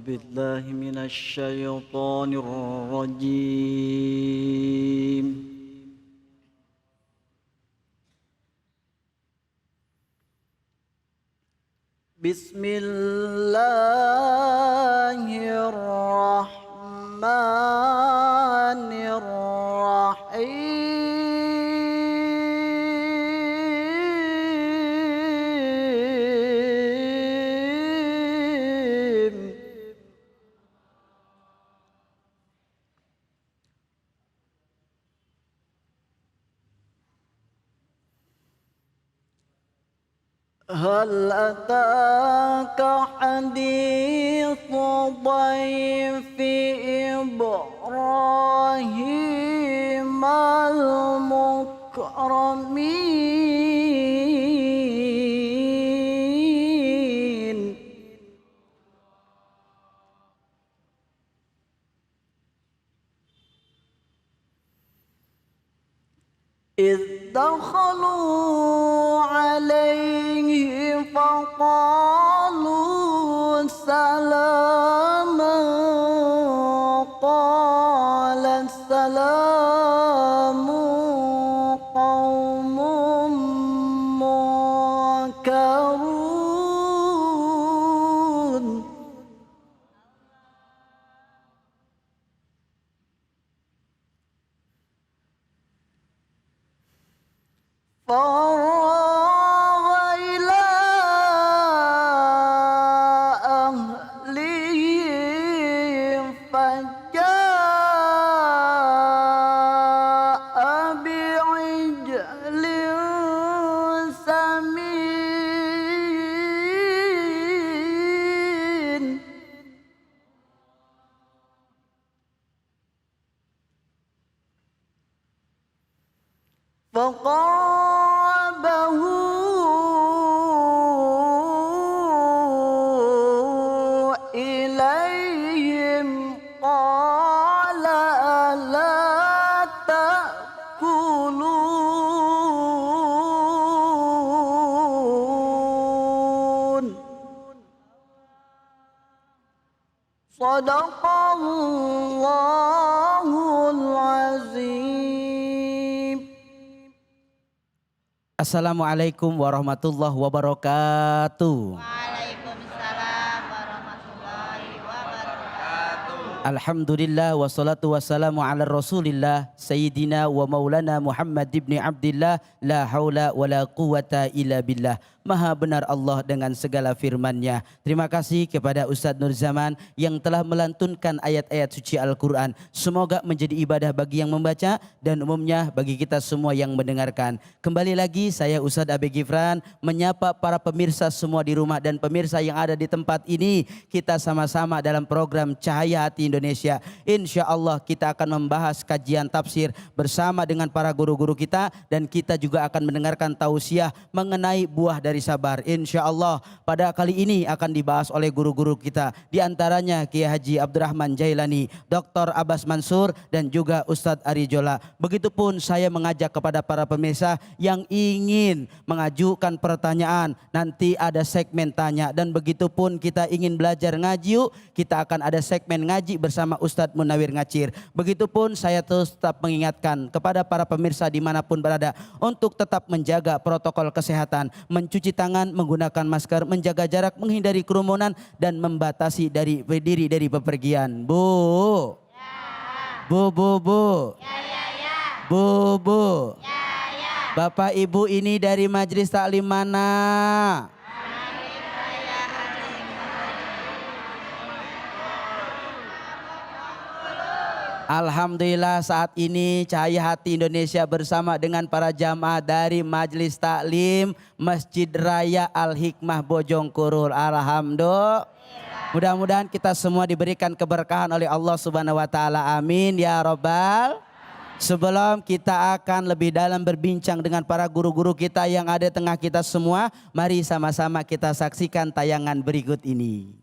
بالله من الشيطان الرجيم. بسم الله الرحمن الرحيم. هل أتاك حديث ضيف إبراهيم المكرمين إذ دخلوا عليه فقالوا سلاما قال السلام قوم منكرون فراغ إلى أهله فجاء بعجل سمين فقربه إليهم قال ألا تأكلون صدق الله العظيم. Assalamualaikum warahmatullahi wabarakatuh. Waalaikumsalam warahmatullahi wabarakatuh. Alhamdulillah wassalatu wassalamu ala rasulillah Sayyidina wa maulana Muhammad ibn Abdillah. La haula wa la quwata illa billah. Maha benar Allah dengan segala firman-Nya. Terima kasih kepada Ustadz Nur Zaman yang telah melantunkan ayat-ayat suci Al-Quran. Semoga menjadi ibadah bagi yang membaca dan umumnya bagi kita semua yang mendengarkan. Kembali lagi saya Ustadz Abe Gifran menyapa para pemirsa semua di rumah dan pemirsa yang ada di tempat ini. Kita sama-sama dalam program Cahaya Hati Indonesia. Insya Allah kita akan membahas kajian tafsir bersama dengan para guru-guru kita. Dan kita juga akan mendengarkan tausiah mengenai buah dari sabar. Insya Allah pada kali ini akan dibahas oleh guru-guru kita. Di antaranya Kiai Haji Abdurrahman Jailani, Dr. Abbas Mansur dan juga Ustadz Ari Jola. Begitupun saya mengajak kepada para pemirsa yang ingin mengajukan pertanyaan. Nanti ada segmen tanya. Dan begitupun kita ingin belajar ngaji yuk. Kita akan ada segmen ngaji bersama Ustadz Munawir Ngacir. Begitupun saya terus tetap mengingatkan kepada para pemirsa dimanapun berada untuk tetap menjaga protokol kesehatan, mencuci tangan, menggunakan masker, menjaga jarak, menghindari kerumunan dan membatasi diri dari bepergian. Bu. Ya. Bu. Ya, ya, ya. Bu. Ya, ya. Bapak Ibu ini dari majelis taklim mana? Alhamdulillah saat ini Cahaya Hati Indonesia bersama dengan para jamaah dari Majelis Taklim Masjid Raya Al-Hikmah Bojongkurul. Alhamdulillah. Mudah-mudahan kita semua diberikan keberkahan oleh Allah Subhanahu wa taala. Amin ya rabbal. Sebelum kita akan lebih dalam berbincang dengan para guru-guru kita yang ada di tengah kita semua, mari sama-sama kita saksikan tayangan berikut ini.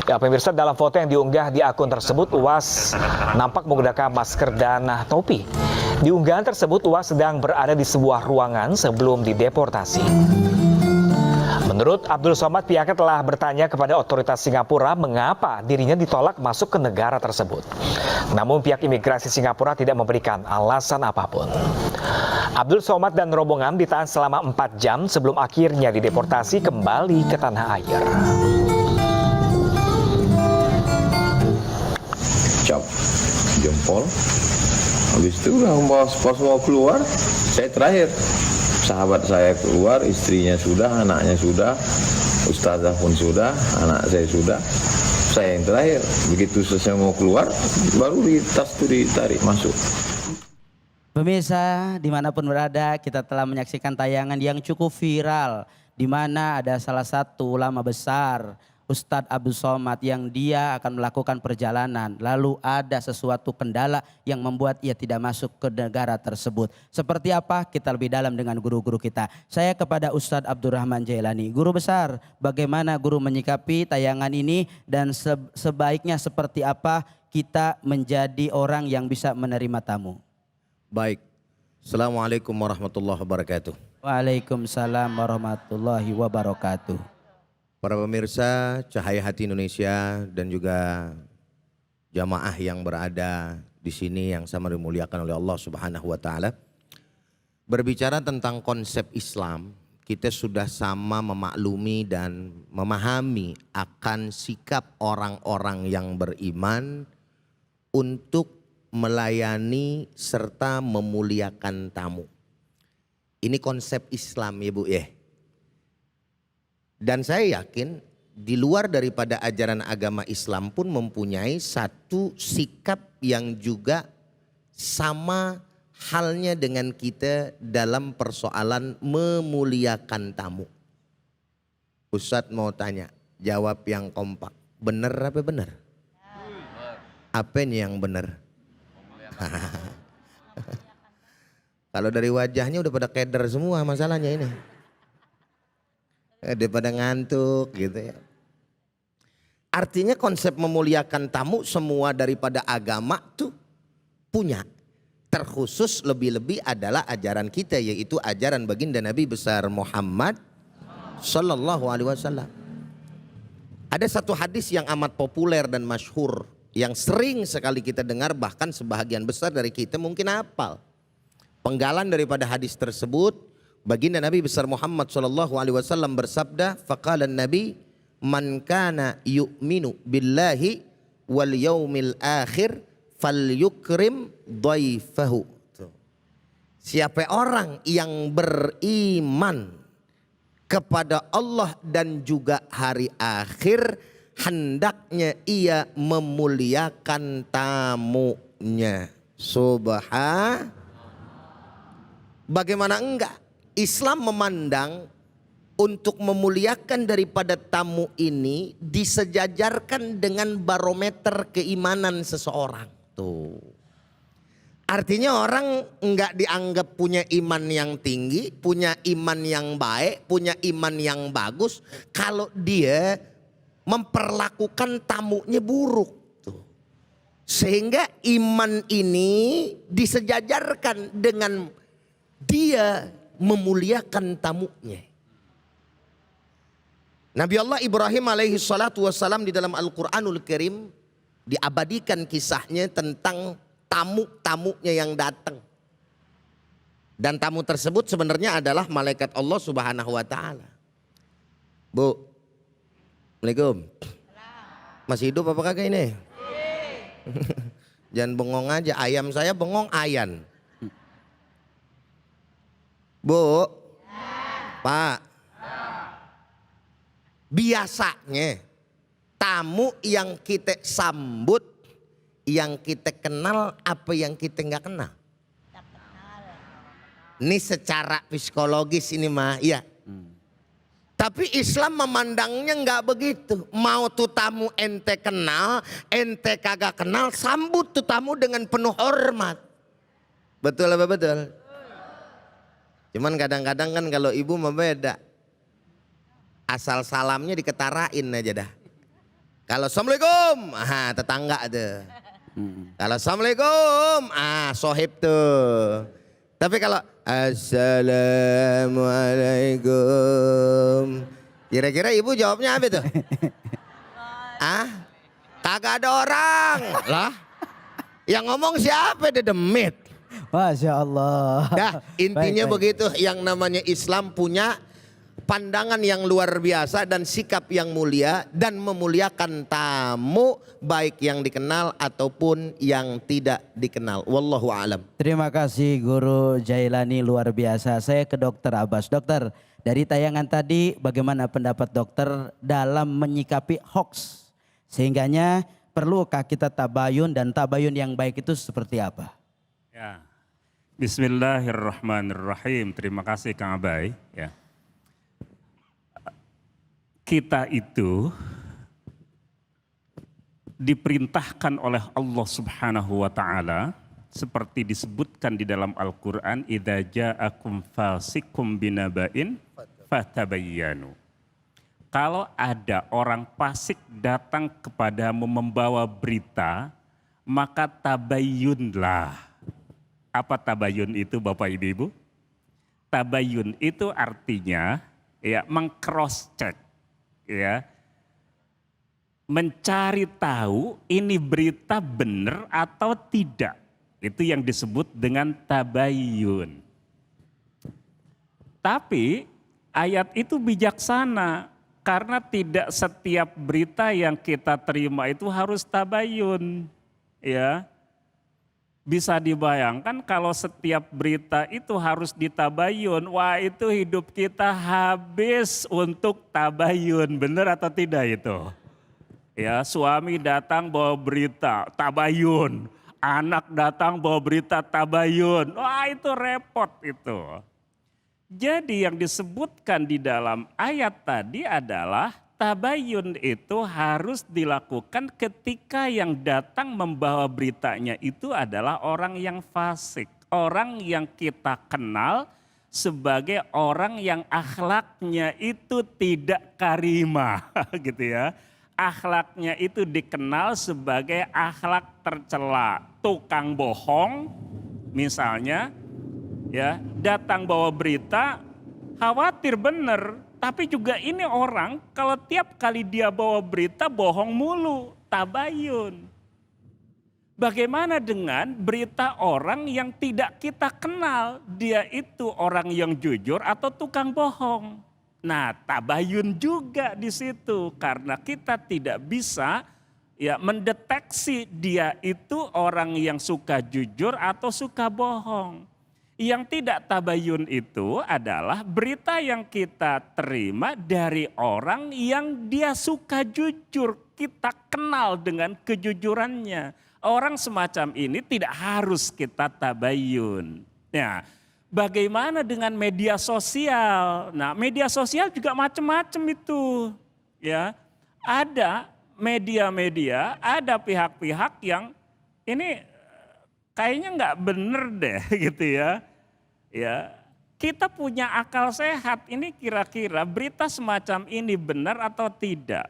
Ya pemirsa, dalam foto yang diunggah di akun tersebut UAS nampak menggunakan masker dan topi. Di unggahan tersebut UAS sedang berada di sebuah ruangan sebelum dideportasi. Menurut Abdul Somad, pihaknya telah bertanya kepada otoritas Singapura mengapa dirinya ditolak masuk ke negara tersebut. Namun pihak imigrasi Singapura tidak memberikan alasan apapun. Abdul Somad dan rombongan ditahan selama 4 jam sebelum akhirnya dideportasi kembali ke tanah air. Cap jempol, habis itu pas mau keluar, saya terakhir. Sahabat saya keluar, istrinya sudah, anaknya sudah, ustazah pun sudah, anak saya sudah, saya yang terakhir. Begitu selesai mau keluar, baru di tas itu ditarik masuk. Pemirsa dimanapun berada, kita telah menyaksikan tayangan yang cukup viral, di mana ada salah satu ulama besar, Ustadz Abdul Somad, yang dia akan melakukan perjalanan. Lalu ada sesuatu kendala yang membuat ia tidak masuk ke negara tersebut. Seperti apa? Kita lebih dalam dengan guru-guru kita. Saya kepada Ustadz Abdurrahman Jailani. Guru besar, bagaimana guru menyikapi tayangan ini dan sebaiknya seperti apa kita menjadi orang yang bisa menerima tamu? Baik, Assalamualaikum warahmatullahi wabarakatuh. Waalaikumsalam warahmatullahi wabarakatuh. Para pemirsa Cahaya Hati Indonesia dan juga jamaah yang berada di sini yang sama dimuliakan oleh Allah Subhanahu wa taala. Berbicara tentang konsep Islam, kita sudah sama memaklumi dan memahami akan sikap orang-orang yang beriman untuk melayani serta memuliakan tamu. Ini konsep Islam ya Bu ya. Dan saya yakin di luar daripada ajaran agama Islam pun mempunyai satu sikap yang juga sama halnya dengan kita dalam persoalan memuliakan tamu. Ustadz mau tanya, jawab yang kompak. Benar apa benar? Apa ini yang benar? Kalau dari wajahnya udah pada keder semua masalahnya ini. Daripada ngantuk gitu ya. Artinya konsep memuliakan tamu semua daripada agama tuh punya. Terkhusus lebih-lebih adalah ajaran kita, yaitu ajaran baginda Nabi besar Muhammad Sallallahu Alaihi Wasallam. Ada satu hadis yang amat populer dan masyhur yang sering sekali kita dengar, bahkan sebahagian besar dari kita mungkin hafal. Penggalan daripada hadis tersebut, baginda Nabi besar Muhammad sallallahu alaihi wasallam bersabda, faqala Nabi, man kana yu'minu billahi wal yaumil akhir falyukrim dhaifahu. Siapa orang yang beriman kepada Allah dan juga hari akhir, hendaknya ia memuliakan tamunya. Bagaimana enggak? Islam memandang untuk memuliakan daripada tamu ini disejajarkan dengan barometer keimanan seseorang. Tuh. Artinya orang enggak dianggap punya iman yang tinggi, punya iman yang baik, punya iman yang bagus kalau dia memperlakukan tamunya buruk. Tuh. Sehingga iman ini disejajarkan dengan dia memuliakan tamunya. Nabi Allah Ibrahim alaihi salatu wassalam di dalam Al-Quranul Karim diabadikan kisahnya tentang tamu-tamunya yang datang. Dan tamu tersebut sebenarnya adalah malaikat Allah Subhanahu wa taala. Bu. Assalamualaikum. Masih hidup apa kagak ini? Jangan bengong aja, ayam saya bengong ayan. Bu, Pak, biasanya tamu yang kita sambut, yang kita kenal apa yang kita nggak kenal? Ini secara psikologis ini mah, iya. Tapi Islam memandangnya nggak begitu. Mau tuh tamu ente kenal, ente kagak kenal, sambut tuh tamu dengan penuh hormat. Betul apa betul? Cuman kadang-kadang kan kalau ibu mah beda. Asal salamnya diketarain aja dah. Kalau assalamualaikum, tetangga tuh. Kalau assalamualaikum, sohib tuh. Tapi kalau assalamualaikum, Kira-kira ibu jawabnya apa tuh? Ah? Kagak ada orang. Lah? Yang ngomong siapa Dedemit? Masya Allah. Dah, intinya Baik, baik. begitu. Yang namanya Islam punya pandangan yang luar biasa dan sikap yang mulia dan memuliakan tamu baik yang dikenal ataupun yang tidak dikenal. Wallahu alam. Terima kasih Guru Jailani, luar biasa. Saya ke Dokter Abbas. Dokter, dari tayangan tadi bagaimana pendapat dokter dalam menyikapi hoax? Sehingganya perlukah kita tabayun, dan tabayun yang baik itu seperti apa? Ya. Bismillahirrahmanirrahim. Terima kasih Kang Abai. Ya. Kita itu diperintahkan oleh Allah Subhanahu wa taala seperti disebutkan di dalam Al-Qur'an, idza ja'akum fasikum binaba'in fatabayyanu. Kalau ada orang fasik datang kepadamu membawa berita, maka tabayyunlah. Apa tabayyun itu Bapak Ibu? Tabayyun itu artinya ya meng-cross check, ya. Mencari tahu ini berita benar atau tidak. Itu yang disebut dengan tabayyun. Tapi ayat itu bijaksana karena tidak setiap berita yang kita terima itu harus tabayyun, ya. Bisa dibayangkan kalau setiap berita itu harus ditabayun, wah itu hidup kita habis untuk tabayun, benar atau tidak itu? Ya, suami datang bawa berita tabayun, anak datang bawa berita tabayun, wah itu repot itu. Jadi yang disebutkan di dalam ayat tadi adalah tabayun itu harus dilakukan ketika yang datang membawa beritanya itu adalah orang yang fasik. Orang yang kita kenal sebagai orang yang akhlaknya itu tidak karimah gitu ya. Akhlaknya itu dikenal sebagai akhlak tercela. Tukang bohong misalnya ya, datang bawa berita khawatir bener. Tapi juga ini orang kalau tiap kali dia bawa berita bohong mulu, tabayun. Bagaimana dengan berita orang yang tidak kita kenal, dia itu orang yang jujur atau tukang bohong? Nah, tabayun juga di situ karena kita tidak bisa ya mendeteksi dia itu orang yang suka jujur atau suka bohong. Yang tidak tabayun itu adalah berita yang kita terima dari orang yang dia suka jujur. Kita kenal dengan kejujurannya. Orang semacam ini tidak harus kita tabayun. Ya, bagaimana dengan media sosial? Nah, media sosial juga macam-macam itu. Ya, ada media-media, ada pihak-pihak yang ini kayaknya nggak bener deh gitu ya. Ya, kita punya akal sehat, ini kira-kira berita semacam ini benar atau tidak.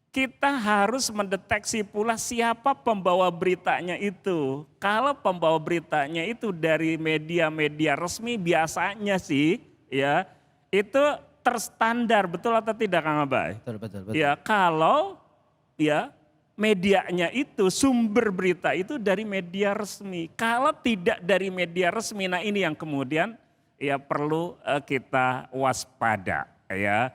Kita harus mendeteksi pula siapa pembawa beritanya itu. Kalau pembawa beritanya itu dari media-media resmi biasanya sih ya itu terstandar, betul atau tidak Kang Abai? Betul. Ya, kalau ya medianya itu sumber berita itu dari media resmi. Kalau tidak dari media resmi, nah ini yang kemudian ya perlu kita waspada ya.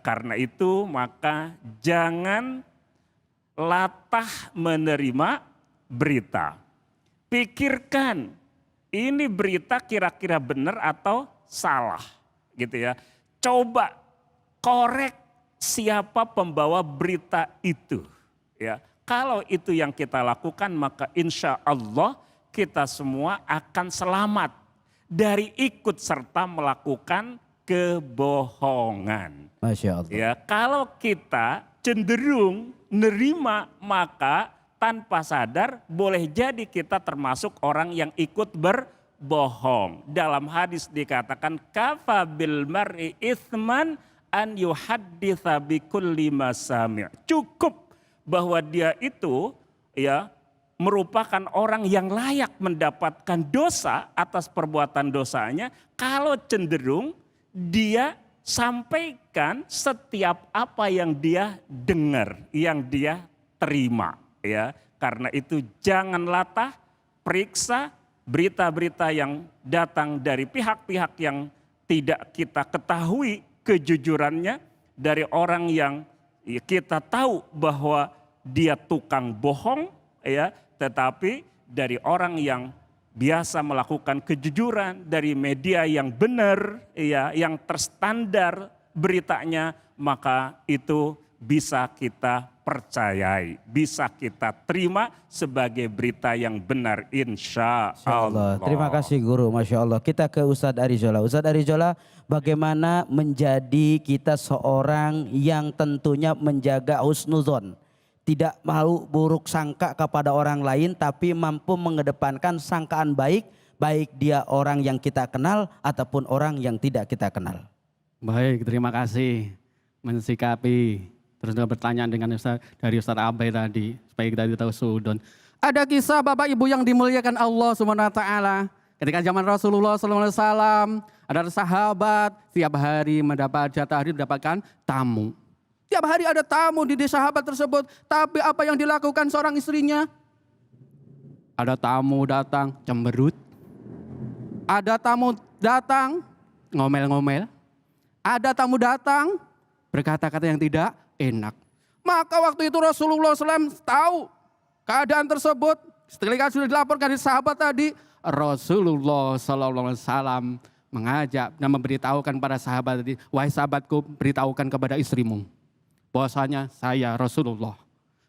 Karena itu maka jangan latah menerima berita. Pikirkan ini berita kira-kira benar atau salah gitu ya. Coba korek siapa pembawa berita itu. Ya, kalau itu yang kita lakukan maka insya Allah kita semua akan selamat dari ikut serta melakukan kebohongan. Masya Allah. Ya, kalau kita cenderung nerima maka tanpa sadar boleh jadi kita termasuk orang yang ikut berbohong. Dalam hadis dikatakan kafa bil mar'i itsman an yuhadditsa bi kulli ma sami'. Cukup bahwa dia itu ya merupakan orang yang layak mendapatkan dosa atas perbuatan dosanya kalau cenderung dia sampaikan setiap apa yang dia dengar, yang dia terima, ya. Karena itu jangan latah, periksa berita-berita yang datang dari pihak-pihak yang tidak kita ketahui kejujurannya, dari orang yang kita tahu bahwa dia tukang bohong, ya, tetapi dari orang yang biasa melakukan kejujuran, dari media yang benar, ya, yang terstandar beritanya, maka itu bisa kita percayai, bisa kita terima sebagai berita yang benar, insya Allah. Terima kasih guru, Masya Allah. Kita ke Ustadz Arizola. Ustadz Arizola, bagaimana menjadi kita seorang yang tentunya menjaga husnuzon, tidak mau buruk sangka kepada orang lain, tapi mampu mengedepankan sangkaan baik, baik dia orang yang kita kenal ataupun orang yang tidak kita kenal. Baik, terima kasih mensikapi. Terus juga pertanyaan dengan dari Ustaz Abai tadi, supaya kita tahu sudon. Ada kisah Bapak Ibu yang dimuliakan Allah SWT. Ketika zaman Rasulullah SAW, ada sahabat tiap hari mendapatkan tamu. Tiap hari ada tamu di sahabat tersebut. Tapi apa yang dilakukan seorang istrinya? Ada tamu datang cemberut. Ada tamu datang ngomel-ngomel. Ada tamu datang berkata-kata yang tidak enak. Maka waktu itu Rasulullah SAW tahu keadaan tersebut. Setelah sudah dilaporkan dari sahabat tadi, Rasulullah SAW mengajak dan memberitahukan para sahabat tadi, wahai sahabatku, beritahukan kepada istrimu bahwasanya saya Rasulullah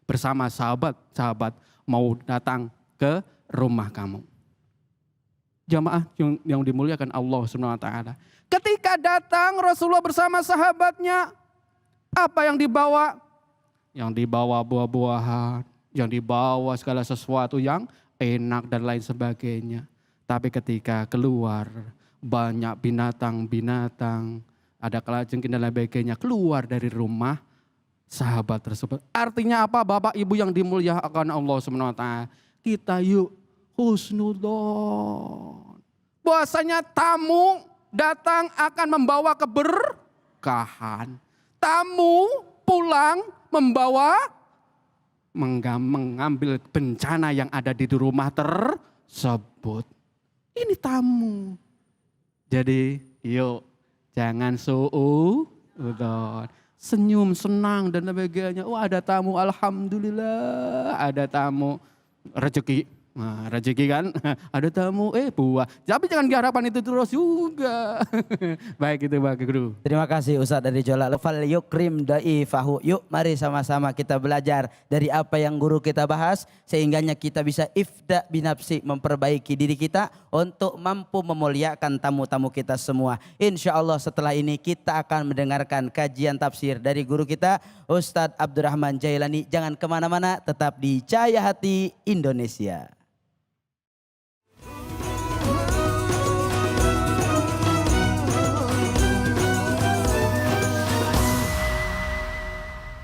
bersama sahabat-sahabat mau datang ke rumah kamu. Jamaah yang dimuliakan Allah SWT. Ketika datang Rasulullah bersama sahabatnya, apa yang dibawa? Yang dibawa buah-buahan, yang dibawa segala sesuatu yang enak dan lain sebagainya. Tapi ketika keluar, banyak binatang-binatang, ada kalajengking dan lain sebagainya, keluar dari rumah sahabat tersebut. Artinya apa Bapak Ibu yang dimuliakan Allah SWT? Kita yuk husnudon. Bahwasanya tamu datang akan membawa keberkahan. Tamu pulang membawa mengambil bencana yang ada di rumah tersebut. Ini tamu. Jadi yuk jangan suudzon. Senyum, senang dan sebagainya. Oh ada tamu, alhamdulillah. Ada tamu rezeki. Nah, rezeki kan, ada tamu, buah. Tapi jangan diharapkan itu terus juga. Baik itu Pak Guru. Terima kasih Ustadz Arizola. Fal yukrim daifahu. Yuk mari sama-sama kita belajar dari apa yang guru kita bahas. Sehingganya kita bisa ifda binafsi, memperbaiki diri kita untuk mampu memuliakan tamu-tamu kita semua. Insya Allah setelah ini kita akan mendengarkan kajian tafsir dari guru kita Ustadz Abdurrahman Jailani. Jangan kemana-mana, tetap di Cahaya Hati Indonesia.